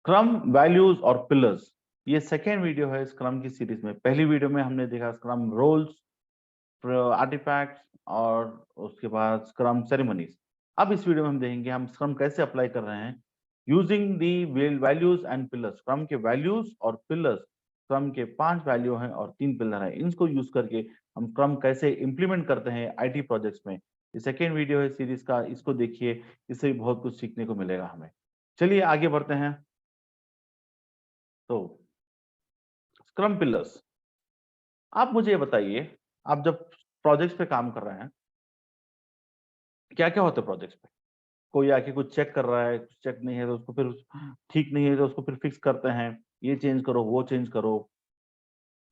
Scrum values और pillars, ये second video है स्क्रम की सीरीज में। पहली वीडियो में हमने देखा स्क्रम रोल्स, आर्टिफैक्ट्स और उसके बाद स्क्रम सेरेमनीज। अब इस वीडियो में हम देखेंगे हम स्क्रम कैसे अप्लाई कर रहे हैं using the values and pillars. Scrum के वैल्यूज और पिलर्स, स्क्रम के 5 वैल्यू हैं और 3 पिलर हैं, इनको यूज करके हम स्क्रम कैसे इंप्लीमेंट करते हैं आईटी प्रोजेक्ट्स में। ये सेकेंड वीडियो है सीरीज का, इसको देखिए, इससे भी बहुत कुछ सीखने को मिलेगा हमें। चलिए आगे बढ़ते हैं। तो स्क्रम पिलर्स, आप मुझे ये बताइए, आप जब प्रोजेक्ट्स पे काम कर रहे हैं क्या क्या होता है प्रोजेक्ट्स पे? कोई आके कुछ चेक कर रहा है, कुछ चेक नहीं है तो उसको फिर ठीक नहीं है तो उसको फिर फिक्स करते हैं, ये चेंज करो वो चेंज करो,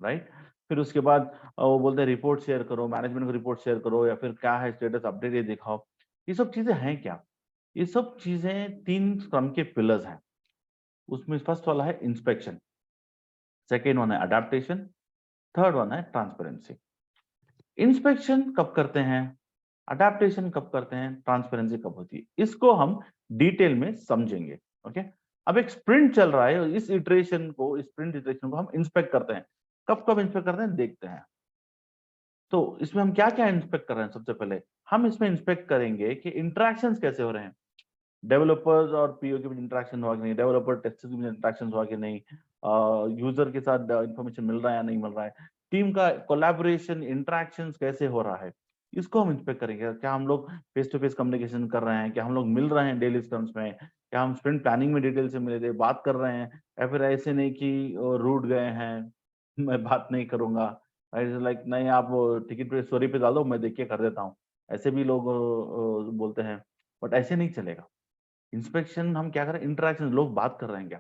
राइट। फिर उसके बाद वो बोलते हैं रिपोर्ट शेयर करो, मैनेजमेंट को रिपोर्ट शेयर करो, या फिर क्या है स्टेटस अपडेट ये दिखाओ। ये सब चीजें हैं क्या? ये सब चीजें 3 स्क्रम के पिलर्स हैं। उसमें फर्स्ट वाला है इंस्पेक्शन, सेकेंड वन है अडेप्टेशन, थर्ड वन है ट्रांसपेरेंसी। इंस्पेक्शन कब करते हैं, अडेप्टेशन कब करते हैं, ट्रांसपेरेंसी कब होती है, इसको हम डिटेल में समझेंगे। ओके, अब एक स्प्रिंट चल रहा है, इस इटरेशन को, इस स्प्रिंट इटरेशन को हम इंस्पेक्ट करते हैं। कब कब इंस्पेक्ट करते हैं देखते हैं। तो इसमें हम क्या क्या इंस्पेक्ट कर रहे हैं? सबसे पहले हम इसमें इंस्पेक्ट करेंगे कि इंटरेक्शंस कैसे हो रहे हैं, डेवलपर्स और पीओ के बीच इंटरेक्शन हुआ कि नहीं, डेवलपर टेस्टर्स के बीच इंटरेक्शन हुआ कि नहीं, यूजर के साथ इंफॉर्मेशन मिल रहा है या नहीं मिल रहा है, टीम का कोलैबोरेशन इंटरेक्शंस कैसे हो रहा है, इसको हम इंस्पेक्ट करेंगे। क्या हम लोग फेस टू फेस कम्युनिकेशन कर रहे हैं, क्या हम लोग मिल रहे हैं डेली स्क्रम्स में, क्या हम स्प्रिंट प्लानिंग में डिटेल से मिले थे, बात कर रहे हैं, या फिर ऐसे नहीं कि रूट गए हैं मैं बात नहीं करूंगा, लाइक नहीं आप टिकट पे स्टोरी पे डाल दो मैं देख के कर देता हूँ, ऐसे भी लोग बोलते हैं। बट ऐसे नहीं चलेगा। इंस्पेक्शन हम क्या करें, इंटरेक्शन, लोग बात कर रहे हैं क्या,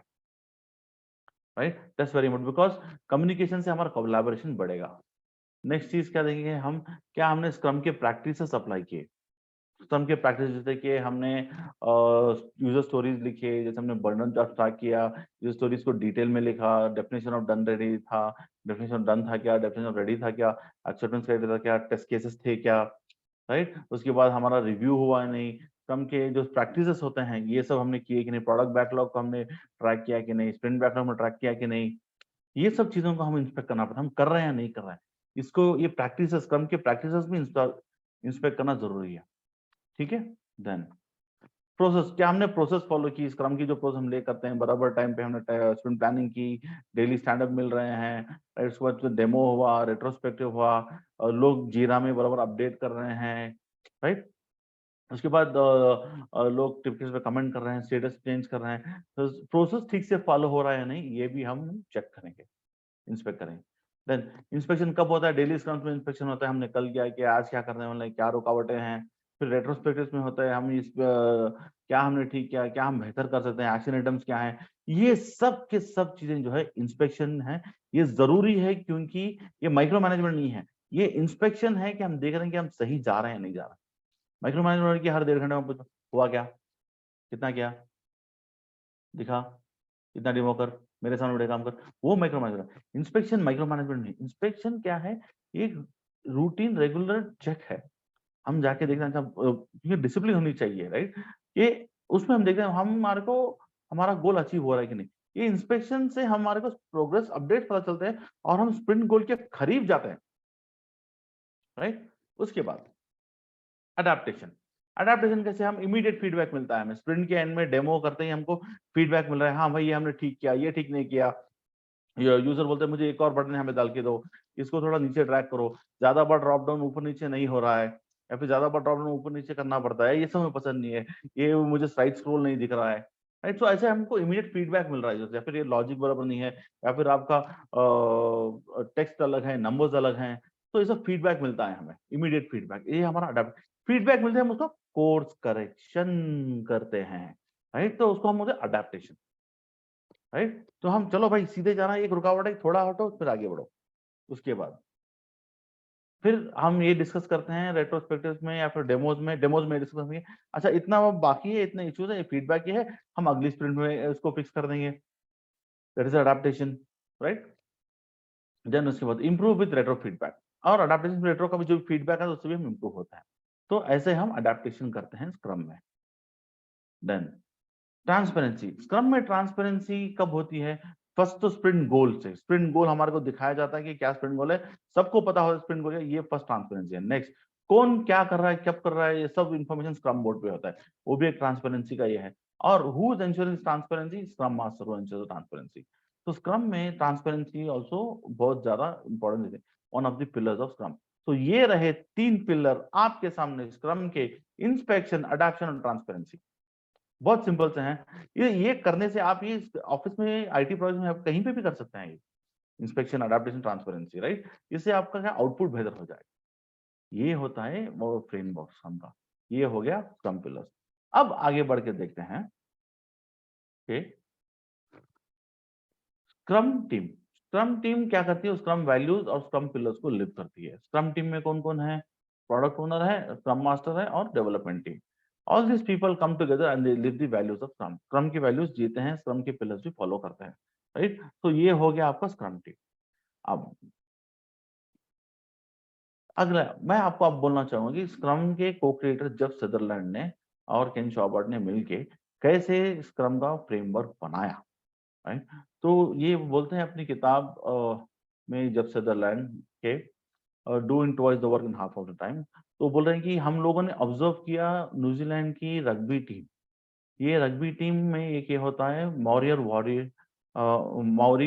right, that's very important because communication से हमारा कोलैबोरेशन बढ़ेगा। नेक्स्ट चीज क्या देखेंगे हम, क्या हमने स्क्रम के प्रैक्टिसेस अप्लाई किए। स्क्रम के प्रैक्टिस जैसे कि हमने यूजर स्टोरीज लिखे, जैसे हमने बर्डन चार्ट स्टार्ट किया, यूजर स्टोरीज को डिटेल में लिखा, डेफिनेशन ऑफ डन रेडी था, डेफिनेशन ऑफ डन था क्या, डेफिनेशन ऑफ रेडी था क्या, एक्सेप्टेंस क्राइटेरिया था क्या, टेस्ट केसेस थे क्या, राइट। उसके बाद हमारा रिव्यू हुआ नहीं, स्क्रम के जो प्रैक्टिसेस होते हैं ये सब हमने किए कि नहीं, प्रोडक्ट बैकलॉग को हमने ट्रैक किया कि नहीं, स्प्रिंट बैकलॉग में ट्रैक किया कि नहीं, ये सब चीजों को हम इंस्पेक्ट करना पड़ता है, हम कर रहे हैं या नहीं कर रहे हैं। इसको ये प्रैक्टिसेस, स्क्रम के प्रैक्टिसेस भी इंस्पेक्ट करना जरूरी है। ठीक है। देन प्रोसेस, क्या हमने प्रोसेस फॉलो की, स्क्रम की जो प्रोसेस हम ले करते हैं, बराबर टाइम पे हमने स्प्रिंट प्लानिंग की, डेली स्टैंड अप मिल रहे हैं, राइट। उसके बाद डेमो हुआ, रेट्रोस्पेक्टिव हुआ, और लोग जीरा में बराबर अपडेट कर रहे हैं, राइट। उसके बाद लोग टिकट्स पे कमेंट कर रहे हैं, स्टेटस चेंज कर रहे हैं, तो प्रोसेस ठीक से फॉलो हो रहा है या नहीं, ये भी हम चेक करेंगे, इंस्पेक्ट करेंगे। देन इंस्पेक्शन कब होता है, डेली स्क्रम्स में इंस्पेक्शन होता है, हमने कल किया कि आज क्या करने वाले हैं, क्या रुकावटें हैं। फिर रेट्रोस्पेक्टिव में होता है हम इस क्या हमने ठीक किया, क्या हम बेहतर कर सकते हैं, एक्शन आइटम्स क्या है, ये सब के सब चीजें जो है इंस्पेक्शन है। ये जरूरी है क्योंकि ये माइक्रो मैनेजमेंट नहीं है, ये इंस्पेक्शन है कि हम देख रहे हैं कि हम सही जा रहे हैं नहीं जा रहे हैं। माइक्रो मैनेजमेंट की हर 1.5 घंटे में हुआ क्या, कितना क्या दिखा, इतना डेमो कर, मेरे सामने बड़े काम कर, वो micro management. Inspection micro management नहीं, इंस्पेक्शन क्या है, एक रूटीन रेगुलर चेक है। हम जाके देखना, ये डिसिप्लिन होनी चाहिए, राइट। ये उसमें हम देखते हैं हम हमारे को हमारा गोल अचीव हो रहा है कि नहीं। ये इंस्पेक्शन से हमारे को प्रोग्रेस अपडेट पता चलते हैं और हम स्प्रिंट गोल के करीब जाते हैं, राइट। उसके बाद अडेप्टेशन। अडेप्टेशन कैसे, हम इमीडिएट फीडबैक मिलता है हमें, स्प्रिंट के एंड में डेमो करते ही हमको फीडबैक मिल रहा है, हाँ भाई ये हमने ठीक किया, ये ठीक नहीं किया। यूजर बोलते हैं मुझे एक और बटन यहाँ पे डाल के दो, इसको थोड़ा नीचे ड्रैग करो, ज्यादा बार ड्रॉप डाउन ऊपर नीचे नहीं हो रहा है, या फिर ज्यादा बार ड्रॉप डाउन ऊपर नीचे करना पड़ता है, ये सब हमें पसंद नहीं है, ये मुझे साइड स्क्रॉल नहीं दिख रहा है, राइट। तो ऐसे हमको इमीडिएट फीडबैक मिल रहा है, या फिर ये लॉजिक बराबर नहीं है, या फिर आपका टेक्स्ट अलग है, नंबर्स अलग हैं, तो ये सब फीडबैक मिलता है हमें, इमीडिएट फीडबैक, ये हमारा अडेप्ट फीडबैक मिलते हैं, हम उसको कोर्स करेक्शन करते हैं, राइट। तो उसको हम बोलते हैं अडेप्टेशन, राइट। तो हम चलो भाई सीधे जाना, एक रुकावट है, थोड़ा हटो फिर आगे बढ़ो। उसके बाद फिर हम ये डिस्कस करते हैं रेट्रोस्पेक्टिव में या फिर डेमोज में डिस्कस करेंगे। अच्छा इतना बाकी है, इतने इश्यूज है, फीडबैक ये है, हम अगली स्प्रिंट में उसको फिक्स कर देंगे, that is adaptation, right. Then उसके बाद इंप्रूव विद रेट्रो फीडबैक, और अडेप्टेशन रेट्रो का भी जो फीडबैक है उससे भी हम इंप्रूव होता है। तो ऐसे हम अडेप्टेशन करते हैं स्क्रम में। देन ट्रांसपेरेंसी, स्क्रम में ट्रांसपेरेंसी कब होती है? फर्स्ट तो स्प्रिंट गोल से, स्प्रिंट गोल हमारे को दिखाया जाता है कि क्या स्प्रिंट गोल है, सबको पता हो स्प्रिंट गोल है, ये फर्स्ट ट्रांसपेरेंसी है। नेक्स्ट, कौन क्या कर रहा है, कब कर रहा है, ये सब इन्फॉर्मेशन स्क्रम बोर्ड पे होता है, वो भी एक ट्रांसपेरेंसी का ये है। और who is ensuring transparency? Scrum master who ensures transparency. तो स्क्रम में ट्रांसपेरेंसी ऑल्सो बहुत ज्यादा इंपॉर्टेंट है, one of the pillars of scrum. तो ये रहे 3 पिलर आपके सामने स्क्रम के, इंस्पेक्शन, अडॉप्शन और ट्रांसपेरेंसी। बहुत सिंपल से हैं। ये करने से आप ये ऑफिस में, आईटी प्रोजेक्ट में आप कहीं पे भी कर सकते हैं, ये इंस्पेक्शन, अडॉप्टेशन, ट्रांसपेरेंसी, राइट। इससे आपका क्या आउटपुट बेहतर हो जाएगा। ये होता है वो फ्रेमवर्क स्क्रम का। ये हो गया स्क्रम पिलर्स। अब आगे बढ़ के देखते हैं कि स्क्रम टीम, स्क्रम टीम क्या करती है? स्क्रम वैल्यूज और स्क्रम पिलर्स को लिव करती है। स्क्रम टीम में कौन कौन है? प्रोडक्ट ओनर है, स्क्रम मास्टर है और development team. All this people come together and they live the values of scrum. Scrum की वैल्यूज जीते हैं, स्क्रम के पिलर्स भी फॉलो करते हैं, राइट। तो ये हो गया आपका स्क्रम टीम। अब अगला मैं आपको अब बोलना चाहूंगा कि स्क्रम के को क्रिएटर जेफ सदरलैंड ने और केन शॉबर्ट ने मिलके कैसे स्क्रम का फ्रेमवर्क बनाया, राइट। तो ये बोलते हैं अपनी किताब में, जब सदरलैंड के doing twice the work in half of the time, तो बोल रहे हैं कि हम लोगों ने ऑब्जर्व किया न्यूजीलैंड की रग्बी टीम। ये रग्बी टीम में एक ये होता है मौरी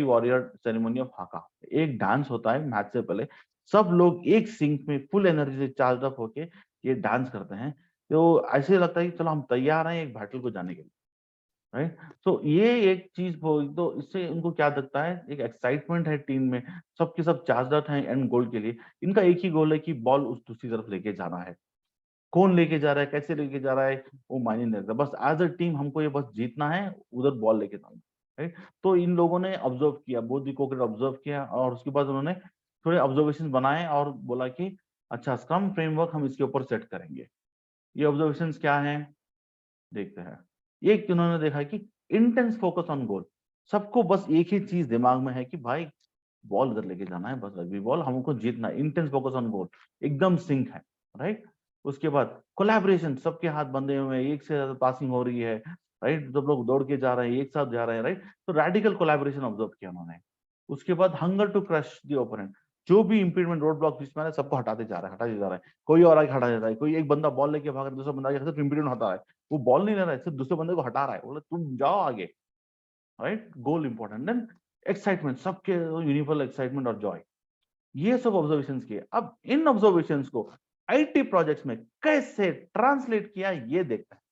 वॉरियर सेरेमनी ऑफ हाका। एक डांस होता है मैच से पहले, सब लोग एक सिंक में फुल एनर्जी से चार्ज अप होके ये डांस करते हैं। तो ऐसे लगता है कि चलो हम तैयार हैं एक बैटल को जाने के लिए, राइट। तो ये एक चीज तो इससे इनको क्या दिखता है, एक एक्साइटमेंट है टीम में, सबके सब चार्ज अप हैं एंड गोल के लिए। इनका एक ही गोल है कि बॉल उस दूसरी तरफ लेके जाना है। कौन लेके जा रहा है, कैसे लेके जा रहा है, वो मायने नहीं रखता, बस एज अ टीम हमको ये बस जीतना है, उधर बॉल लेके जाना है, राइट। तो इन लोगों ने ऑब्जर्व किया, बोथ दी कोऑपरेट ऑब्जर्व किया, और उसके बाद उन्होंने थोड़े ऑब्जर्वेशन बनाए और बोला कि अच्छा स्क्रम फ्रेमवर्क हम इसके ऊपर सेट करेंगे। ये ऑब्जर्वेशंस क्या हैं देखते हैं। एक उन्होंने देखा कि इंटेंस फोकस ऑन गोल, सबको बस एक ही चीज दिमाग में है कि भाई बॉल इधर लेके जाना है, बस रग्बी बॉल हमको जीतना है, इंटेंस फोकस ऑन गोल, एकदम सिंक है, राइट। उसके बाद कोलैबोरेशन, सबके हाथ बंधे हुए हैं, एक से ज्यादा पासिंग हो रही है, राइट, सब लोग दौड़ के जा रहे हैं, एक साथ जा रहे हैं, राइट। तो रेडिकल कोलैबोरेशन ऑब्जर्व किया उन्होंने। उसके बाद hunger to crush the opponent, जो भी इंपीडमेंट, रोड ब्लॉक बीच में है, सबको हटाते जा रहा है, हटाते जा रहा है। कोई और आगे हटा देता है, कोई एक बंदा बॉल लेके भाग रहा है, दूसरा बंदा आगे सिर्फ इंपीडमेंट हटा रहा है, वो बॉल नहीं ले रहा है, सिर्फ दूसरे बंदे को हटा रहा है, बोले तुम जाओ आगे, राइट। गोल इंपॉर्टेंट। देन एक्साइटमेंट, सबके यूनिवर्सल एक्साइटमेंट और जॉय, ये सब ऑब्जर्वेशंस किए। अब इन ऑब्जर्वेशंस को आईटी प्रोजेक्ट्स में कैसे ट्रांसलेट किया ये देखते हैं।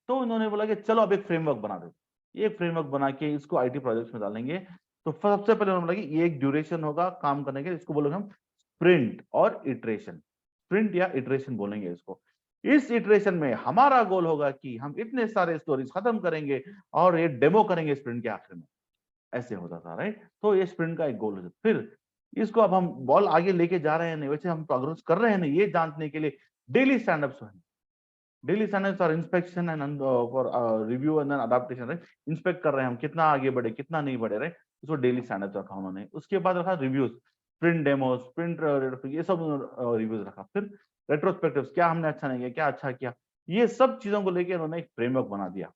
तो इन्होंने बोला कि चलो अब एक फ्रेमवर्क बना दो, ये एक फ्रेमवर्क बना के इसको आईटी प्रोजेक्ट्स में डालेंगे। तो सबसे पहले उन्होंने बोला कि ये एक ड्यूरेशन होगा काम करने के, इसको बोलेंगे हम स्प्रिंट और इटरेशन, स्प्रिंट या इटरेशन बोलेंगे इसको। इस इटरेशन में हमारा गोल होगा कि हम इतने सारे स्टोरीज खत्म करेंगे और ये डेमो करेंगे स्प्रिंट के आखिर में। ऐसे होता था, राइट। तो ये स्प्रिंट का एक गोल है। फिर इसको अब हम बॉल आगे लेके जा रहे हैं नहीं, वैसे हम प्रोग्रेस कर रहे हैं नहीं, ये जानने के लिए डेली स्टैंडअप्स हैं। डेली स्टैंडर्ड्स और inspection and for review and adaptation, right. Inspect कर रहे हैं हम कितना आगे बढ़े कितना नहीं बढ़े, राइट। उसको डेली स्टैंडर्ड्स रखा उन्होंने। उसके बाद रखा रिव्यूज, स्प्रिंट डेमो, स्प्रिंट ये सब रिव्यूज रखा। फिर रेट्रोस्पेक्टिव्स, क्या हमने अच्छा नहीं किया, क्या अच्छा किया, ये सब चीजों को लेकर उन्होंने एक फ्रेमवर्क बना दिया,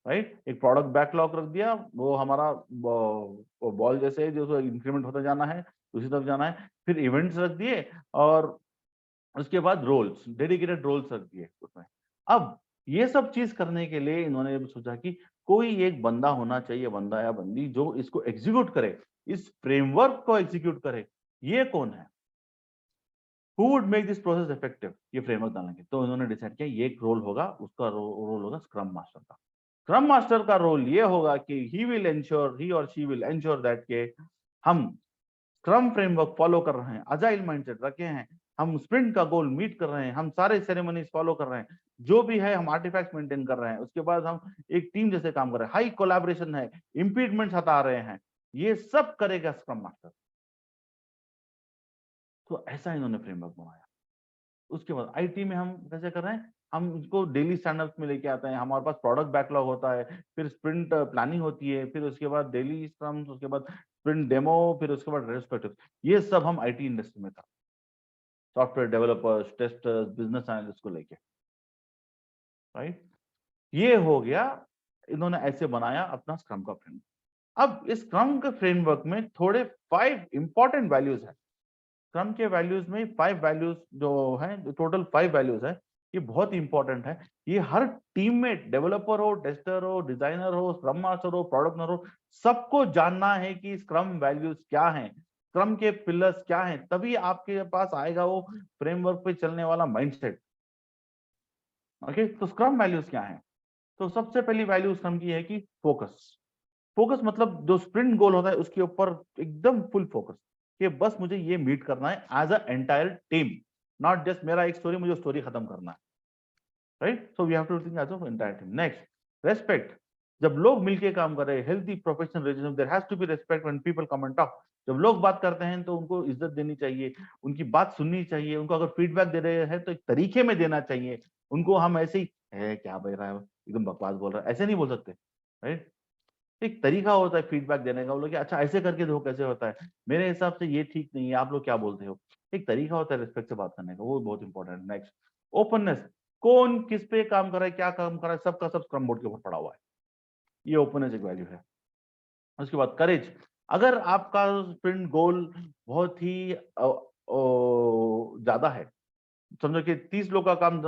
राइट। एक प्रोडक्ट बैकलॉग रख दिया, वो हमारा बॉल जैसे है जो इंक्रीमेंट होता जाना है, उसी तरफ जाना है। फिर इवेंट्स रख दिए और उसके बाद रोल्स, डेडिकेटेड रोल्स रख दिए उसमें। अब ये सब चीज करने के लिए इन्होंने सोचा कि कोई एक बंदा होना चाहिए, बंदा या बंदी जो इसको एग्जीक्यूट करे, इस फ्रेमवर्क को एग्जीक्यूट करे। ये कौन है? Who would make this process effective, ये फ्रेमवर्क डालने के। तो इन्होंने डिसाइड किया ये एक रोल होगा, उसका रोल होगा स्क्रम मास्टर का। स्क्रम मास्टर का रोल ये होगा कि ही और शी विल एंश्योर दैट के हम स्क्रम फ्रेमवर्क फॉलो कर रहे हैं, अजाइल माइंडसेट रखे हैं, हम स्प्रिंट का गोल मीट कर रहे हैं, हम सारे सेरेमनीज फॉलो कर रहे हैं, जो भी है हम आर्टिफैक्ट्स मेंटेन कर रहे हैं, उसके बाद हम एक टीम जैसे काम कर रहे हैं, हाई कोलैबोरेशन है, इंपीडमेंट्स हटा रहे हैं, ये सब करेगा स्क्रम मास्टर। तो ऐसा इन्होंने फ्रेमवर्क बनाया। उसके बाद आईटी में हम कैसे कर रहे हैं, हम इसको डेली स्टैंडअप्स में लेके आते हैं, हमारे पास प्रोडक्ट बैकलॉग होता है, फिर स्प्रिंट प्लानिंग होती है, फिर उसके बाद डेली स्क्रम्स, उसके बाद स्प्रिंट डेमो, फिर उसके बाद रेट्रोस्पेक्टिव। ये सब हम आईटी इंडस्ट्री में था, software developers, testers, business analyst को लेके, राइट। ये हो गया, इन्होंने ऐसे बनाया अपना स्क्रम का फ्रेमवर्क। अब इस स्क्रम के फ्रेमवर्क में थोड़े 5 इंपॉर्टेंट वैल्यूज है। स्क्रम के वैल्यूज में 5 वैल्यूज जो हैं, टोटल 5 वैल्यूज है, ये बहुत इंपॉर्टेंट है। ये हर टीम में, डेवलपर हो, टेस्टर हो, डिजाइनर हो, स्क्रम मास्टर हो, प्रोडक्ट ओनर हो, सबको जानना है कि स्क्रम वैल्यूज क्या हैं, स्क्रम के पिलर्स क्या हैं, तभी आपके पास आएगा वो फ्रेमवर्क पे चलने वाला माइंडसेट। ओके, तो स्क्रम वैल्यूज क्या हैं? तो सबसे पहली वैल्यू स्क्रम की है कि फोकस। फोकस मतलब जो स्प्रिंट गोल होता है उसके ऊपर एकदम फुल फोकस, कि बस मुझे ये मीट करना है as a entire team, not just मेरा एक स्टोरी, मुझे स्टोरी खत्म करना है, right? So we have to think as a entire team. Next, respect. जब लोग मिलके काम कर रहे हैं, healthy professional relationship, there has to be respect when people come and talk. जब लोग बात करते हैं तो उनको इज्जत देनी चाहिए, उनकी बात सुननी चाहिए, उनको अगर फीडबैक दे रहे हैं तो एक तरीके में देना चाहिए। उनको हम ऐसे ही क्या बोल रहा है, एकदम बकवास बोल रहा है, ऐसे नहीं बोल सकते, राइट? एक तरीका होता है फीडबैक देने का, वो लोग कि अच्छा ऐसे करके देखो कैसे होता है, मेरे हिसाब से ये ठीक नहीं है, आप लोग क्या बोलते हो। एक तरीका होता है रिस्पेक्ट से बात करने का, वो बहुत इंपॉर्टेंट। Next, openness. कौन किस पे काम कर रहा है, क्या काम कर रहा है, सबका सब स्क्रम बोर्ड के ऊपर पड़ा हुआ है, ये ओपननेस एक वैल्यू है। उसके बाद करेज। अगर आपका स्प्रिंट गोल बहुत ही ज्यादा है, समझो कि 30 लोग का काम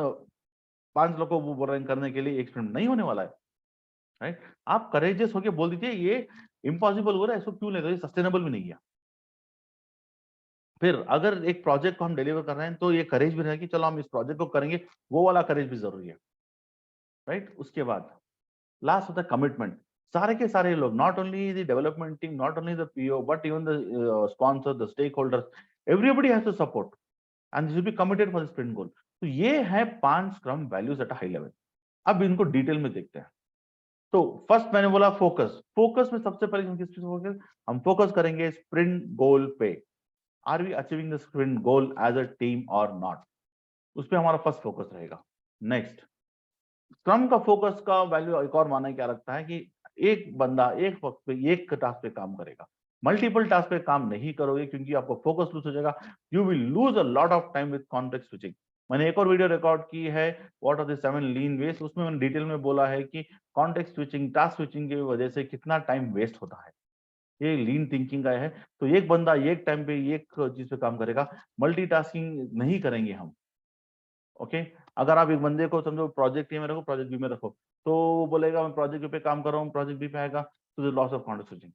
5 लोग को वो बोल रहे हैं करने के लिए, एक स्प्रिंट नहीं होने वाला है, राइट? आप करेजियस होके बोल दीजिए ये इम्पॉसिबल हो रहा है, इसको क्यों ले रहे हो, सस्टेनेबल भी नहीं है। फिर अगर एक प्रोजेक्ट को हम डिलीवर कर रहे हैं तो ये करेज भी रहेगा कि चलो हम इस प्रोजेक्ट को करेंगे, वो वाला करेज भी जरूरी है, राइट? उसके बाद लास्ट होता है कमिटमेंट। सारे के सारे लोग, not only the development team, not only the PO, but even the sponsor, the stakeholders, everybody has to support and this will be committed for the sprint goal. तो ये है 5 scrum values at high level. अब इनको detail में देखते हैं। तो first मैंने बोला फोकस। फोकस में सबसे पहले हम किस पे फोकस, हम फोकस करेंगे स्प्रिंट गोल पे। Are we achieving the sprint goal as a team और नॉट, उस पे हमारा फर्स्ट फोकस रहेगा। नेक्स्ट, स्क्रम का फोकस का वैल्यू एक और माना क्या रखता है कि एक बंदा एक वक्त पे एक टास्क पे काम करेगा, मल्टीपल टास्क पे काम नहीं करोगे क्योंकि आपको फोकस लूज हो जाएगा, you will lose a lot of time with context switching. मैंने एक और वीडियो रिकॉर्ड की है, what are the 7 lean waste, उसमें मैंने डिटेल में बोला है कि कॉन्टेक्स्ट स्विचिंग, टास्क स्विचिंग की वजह से कितना टाइम वेस्ट होता है। ये लीन थिंकिंग का है। तो एक बंदा एक टाइम पे एक चीज पे काम करेगा, मल्टीटास्किंग नहीं करेंगे हम। ओके, अगर आप एक बंदे को समझो प्रोजेक्ट ए में रखो, प्रोजेक्ट बी में रखो, तो वो बोलेगा मैं प्रोजेक्ट पे काम कर रहा हूँ, प्रोजेक्ट बी पे आएगा, तो लॉस ऑफ कॉन्टेक्स्ट स्विचिंग।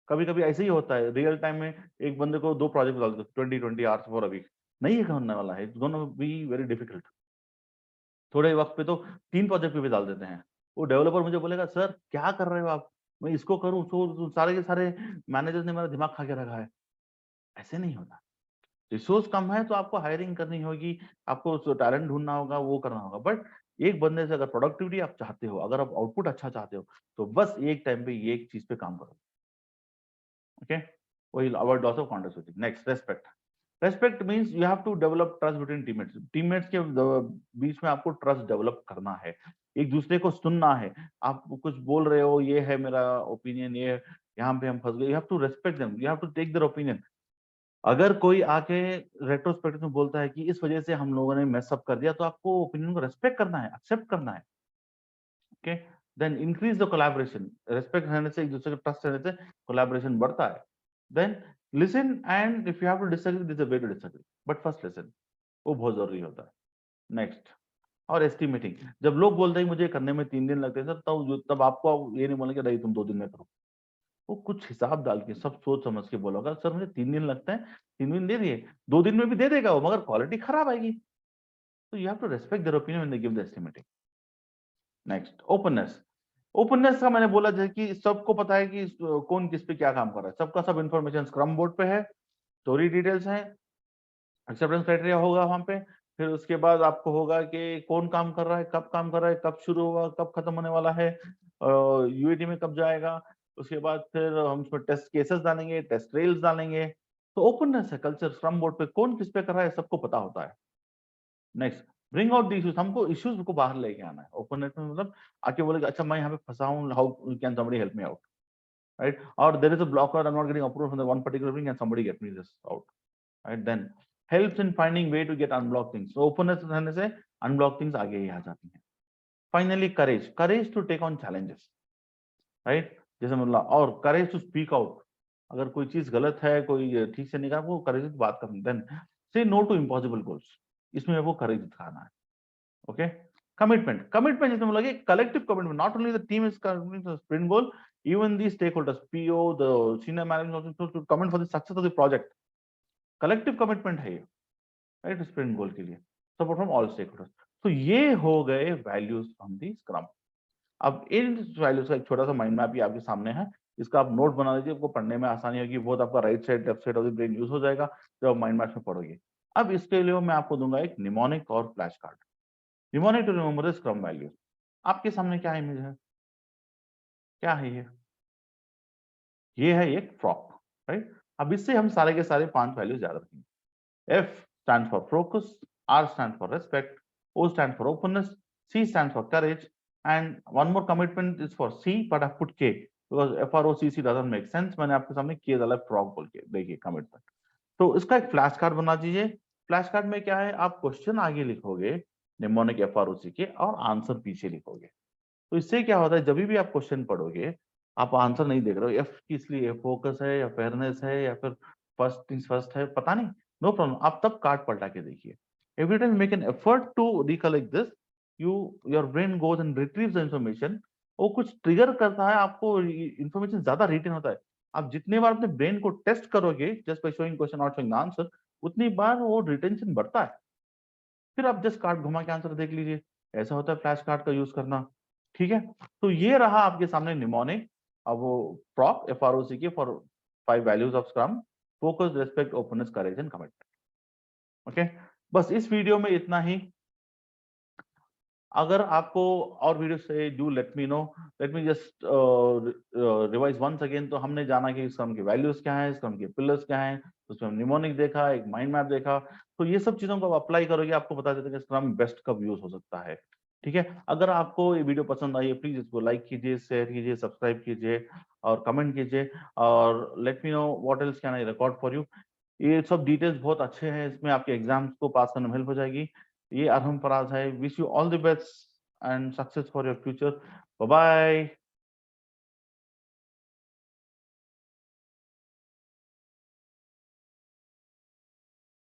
कभी कभी ऐसे ही होता है रियल टाइम में, एक बंदे को 2 प्रोजेक्ट डाल दो, 20 आवर्स फॉर अ वीक, नहीं करने वाला है, it's gonna be very difficult. थोड़े वक्त पे तो 3 प्रोजेक्ट पे भी डाल देते हैं। वो डेवलपर मुझे बोलेगा सर क्या कर रहे हो आप, मैं इसको करूँ उसको, सारे के सारे मैनेजर्स ने मेरा दिमाग खा के रखा है। ऐसे नहीं होता। रिसोर्स कम है तो आपको हायरिंग करनी होगी, आपको टैलेंट ढूंढना होगा, वो करना होगा। बट एक बंदे से अगर प्रोडक्टिविटी आप चाहते हो, अगर आप आउटपुट अच्छा चाहते हो, तो बस एक टाइम पे ये एक चीज पे काम करो। ओके, वही avoid loss of context. Next, respect. Respect means you have to develop trust between teammates. Teammates के बीच में आपको ट्रस्ट डेवलप करना है, एक दूसरे को सुनना है। आप कुछ बोल रहे हो, ये है मेरा ओपिनियन, ये है, यहाँ पे हम फंस गए, you have to respect them, you have to take their opinion. अगर कोई आके रेट्रोस्पेक्टिव में बोलता है कि इस वजह से हम लोगों ने मेस अप कर दिया, तो आपको ओपिनियन को रेस्पेक्ट करना है, एक्सेप्ट करना है। Okay, then increase the collaboration. Respect रहने से, एक दूसरे का ट्रस्ट रहने से कोलैबोरेशन बढ़ता है। Then listen, and if you have to disagree, this is a way to disagree, but first listen, वो बहुत जरूरी होता है। नेक्स्ट, और एस्टिमेटिंग। जब लोग बोलते हैं मुझे करने में 3 दिन लगते हैं सर, तब आपको ये नहीं बोलेंगे नहीं तुम 2 दिन में करो। वो कुछ हिसाब डाल के, सब सोच समझ के बोलोगा, सर मुझे 3 दिन लगते हैं, 3 दिन दे दिए, 2 दिन में भी दे देगा वो, मगर क्वालिटी खराब आएगी। तो you have to respect their opinion when they give the estimating. Next, openness. Openness का मैंने बोला जैसे कि सबको पता है कि कौन किस पे क्या काम कर रहा है, सबका सब इन्फॉर्मेशन स्क्रम बोर्ड पे है, स्टोरी डिटेल्स है, एक्सेप्टेंस क्राइटेरिया होगा वहां पे। फिर उसके बाद आपको होगा कि कौन काम कर रहा है, कब काम कर रहा है, कब शुरू होगा, कब खत्म होने वाला है, यूएटी में कब जाएगा। उसके बाद फिर हम उसमें टेस्ट केसेस डालेंगे, टेस्ट ट्रेल्स डालेंगे। तो ओपननेस है कल्चर, स्क्रम बोर्ड पे कौन किस पे कर रहा है सबको पता होता है। Next, bring out the issues. हमको इश्यूज को बाहर लेके आना है। ओपननेस में मतलब आके बोलेगा अच्छा मैं यहाँ पे फंसा हूँ, how can somebody help me out, right? और there is a blocker, I am not getting approval from the one particular thing, can somebody get me this out, right? Then helps in finding way to get unblock things. So openness रहने से unblock things आगे ही आ जाती हैं। Finally courage to take on challenges, right, जैसे मतलब, और courage to speak out, अगर कोई चीज गलत है, कोई ठीक से नहीं कर, वो करेज बात करना, देन से नो टू इम्पॉसिबल गोल्स, इसमें वो करेज दिखाना है। ओके, कमिटमेंट जैसे मतलब collective commitment, not only the team is committing to sprint goal, even the stakeholders, PO, the senior management also to commit for the success of the project, collective commitment है ये, right, sprint गोल के लिए, support from all stakeholders. तो ये हो गए values from the scrum. अब इन values का एक छोटा सा माइंड मैप भी आपके सामने है, इसका आप नोट बना लीजिए, आपको पढ़ने में आसानी होगी, बहुत आपका right side left side of the brain use हो जाएगा जब आप माइंड मैप में पढ़ोगे। अब इसके लिए मैं आपको दूंगा एक निमोनिक और flash card. Mnemonic to remember the scrum values. आपके सामने क्या इमेज है, क्या है ये है एक फ्रॉक, राइट। अब इससे हम सारे के सारे 5 वैल्यूज याद रखेंगे। F stands for focus, R stands for respect, O stands for openness, C stands for courage, and one more commitment is for C, but I put K because FROCC doesn't make sense. मैंने आपके सामने K डाला frock बोल के, देखिए commitment. तो इसका एक फ्लैश कार्ड बना दीजिए। फ्लैश कार्ड में क्या है, आप क्वेश्चन आगे लिखोगे निमोनिक FROC के और आंसर पीछे लिखोगे। तो इससे क्या होता है, जब भी आप क्वेश्चन पढ़ोगे, आप आंसर नहीं देख रहे हो, एफ किस लिए, फोकस है या फेयरनेस है या फिर फर्स्ट थिंग्स फर्स्ट है, पता नहीं, नो प्रॉब्लम, आप तब कार्ड पलटा के देखिए। Every time make an effort to recollect this, you your brain goes and retrieves the information. वो कुछ ट्रिगर करता है, आपको इंफॉर्मेशन ज्यादा रिटेन होता है। आप जितने बार अपने ब्रेन को टेस्ट करोगे just by showing question not showing answer, उतनी बार वो रिटेंशन बढ़ता है। फिर आप जस्ट कार्ड घुमा के आंसर देख लीजिए। ऐसा होता है फ्लैश कार्ड का यूज करना, ठीक है। तो ये रहा आपके सामने निमोनिक, अब वो प्रॉप FROC के for 5 values of scrum, focus, respect, openness, courage and commitment. Okay, बस इस वीडियो में इतना ही। अगर आपको और वीडियो से do let me know, let me just revise once again. तो हमने जाना कि स्क्रम की वैल्यूज क्या है, स्क्रम के पिलर्स क्या हैं, उसमें निमोनिक देखा, एक माइंड मैप देखा। तो ये सब चीजों को आप अप्लाई करोगे, आपको बता देते हैं कि स्क्रम बेस्ट कब यूज हो सकता है, ठीक है। अगर आपको ये वीडियो पसंद आई है, प्लीज इसको लाइक कीजिए, शेयर कीजिए, सब्सक्राइब कीजिए और कमेंट कीजिए, और late me know what else can I record for you. ये सब डिटेल्स बहुत अच्छे हैं, इसमें आपके एग्जाम्स को पास करने में हेल्प हो जाएगी। ये अरहम फराज है, wish you all the best and success for your future. Bye bye.